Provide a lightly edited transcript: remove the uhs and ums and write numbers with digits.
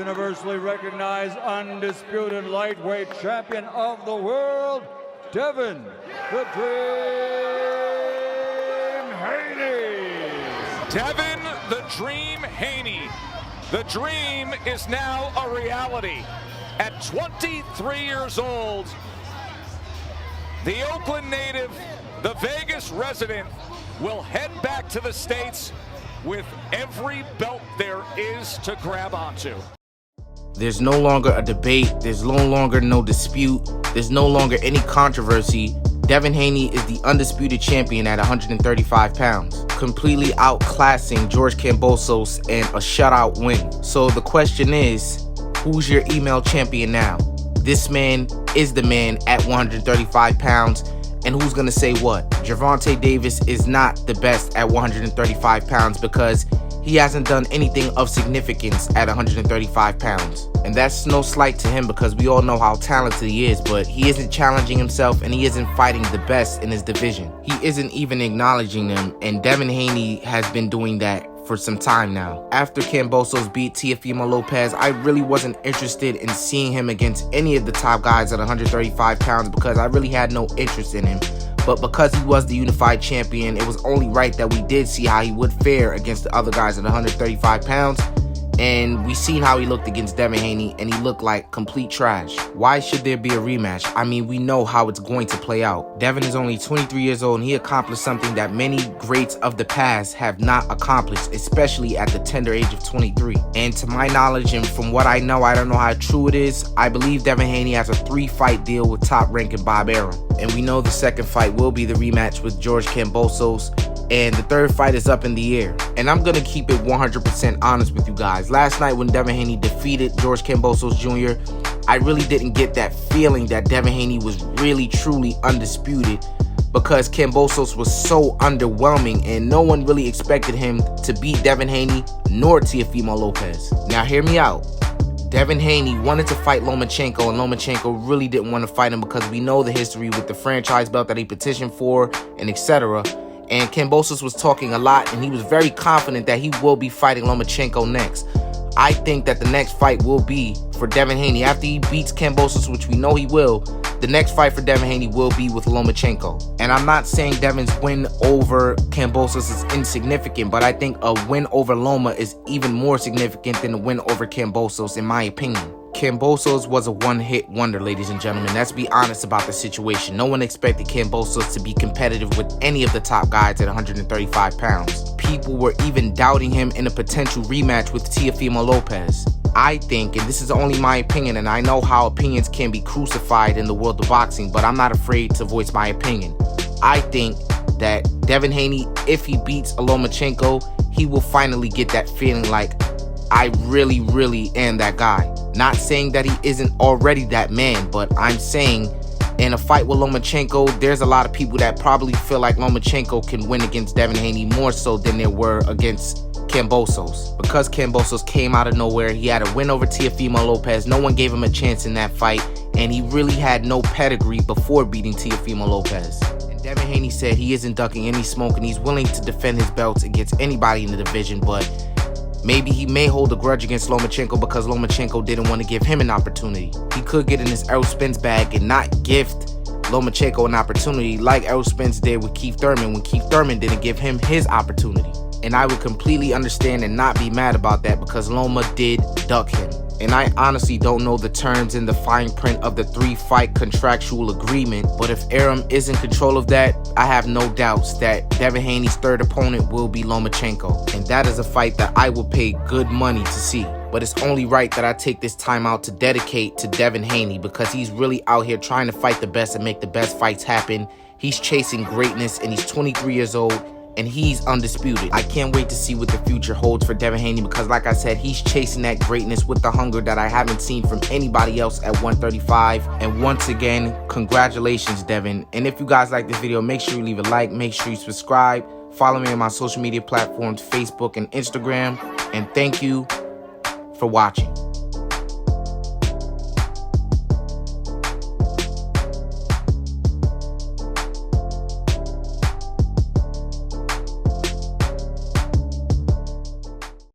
Universally recognized undisputed lightweight champion of the world, Devin the Dream Haney. Devin the Dream Haney. The dream is now a reality. At 23 years old, the Oakland native, the Vegas resident, will head back to the States with every belt there is to grab onto. There's no longer a debate. There's no longer no dispute. There's no longer any controversy. Devin Haney is the undisputed champion at 135 pounds, completely outclassing George Kambosos and a shutout win. So the question is, who's your email champion now? This man is the man at 135 pounds. And who's gonna say what? Gervonta Davis is not the best at 135 pounds because he hasn't done anything of significance at 135 pounds. And that's no slight to him because we all know how talented he is, but he isn't challenging himself and he isn't fighting the best in his division. He isn't even acknowledging them, and Devin Haney has been doing that for some time now. After Kambosos beat Teofimo Lopez, I really wasn't interested in seeing him against any of the top guys at 135 pounds because I really had no interest in him. But because he was the unified champion, it was only right that we did see how he would fare against the other guys at 135 pounds. And we seen how he looked against Devin Haney, and he looked like complete trash. Why should there be a rematch? I mean, we know how it's going to play out. Devin is only 23 years old, and he accomplished something that many greats of the past have not accomplished, especially at the tender age of 23. And to my knowledge, and from what I know, I don't know how true it is, I believe Devin Haney has a 3-fight deal with top-ranking Bob Arum. And we know the second fight will be the rematch with George Kambosos, and the third fight is up in the air. And I'm gonna keep it 100% honest with you guys. Last night when Devin Haney defeated George Kambosos Jr., I really didn't get that feeling that Devin Haney was really truly undisputed because Kambosos was so underwhelming and no one really expected him to beat Devin Haney nor Teofimo Lopez. Now hear me out. Devin Haney wanted to fight Lomachenko, and Lomachenko really didn't want to fight him because we know the history with the franchise belt that he petitioned for and etc. And Kambosos was talking a lot, and he was very confident that he will be fighting Lomachenko next. I think that the next fight will be for Devin Haney. After he beats Kambosos, which we know he will, the next fight for Devin Haney will be with Lomachenko. And I'm not saying Devin's win over Kambosos is insignificant, but I think a win over Loma is even more significant than a win over Kambosos, in my opinion. Kambosos was a one-hit wonder, ladies and gentlemen. Let's be honest about the situation. No one expected Kambosos to be competitive with any of the top guys at 135 pounds. People were even doubting him in a potential rematch with Teofimo Lopez. I think, and this is only my opinion, and I know how opinions can be crucified in the world of boxing, but I'm not afraid to voice my opinion. I think that Devin Haney, if he beats Lomachenko, he will finally get that feeling like, I really, really am that guy. Not saying that he isn't already that man, but I'm saying in a fight with Lomachenko, there's a lot of people that probably feel like Lomachenko can win against Devin Haney more so than there were against Kambosos. Because Kambosos came out of nowhere, he had a win over Teofimo Lopez. No one gave him a chance in that fight, and he really had no pedigree before beating Teofimo Lopez. And Devin Haney said he isn't ducking any smoke, and he's willing to defend his belts against anybody in the division, but maybe he may hold a grudge against Lomachenko because Lomachenko didn't want to give him an opportunity. He could get in his Errol Spence bag and not gift Lomachenko an opportunity like Errol Spence did with Keith Thurman when Keith Thurman didn't give him his opportunity. And I would completely understand and not be mad about that because Loma did duck him. And I honestly don't know the terms in the fine print of the 3-fight contractual agreement, but if Arum is in control of that, I have no doubts that Devin Haney's third opponent will be Lomachenko. And that is a fight that I will pay good money to see. But it's only right that I take this time out to dedicate to Devin Haney because he's really out here trying to fight the best and make the best fights happen. He's chasing greatness, and he's 23 years old. And he's undisputed. I can't wait to see what the future holds for Devin Haney because, like I said, he's chasing that greatness with the hunger that I haven't seen from anybody else at 135. And once again, congratulations, Devin. And if you guys like this video, make sure you leave a like, make sure you subscribe, follow me on my social media platforms, Facebook and Instagram. And thank you for watching.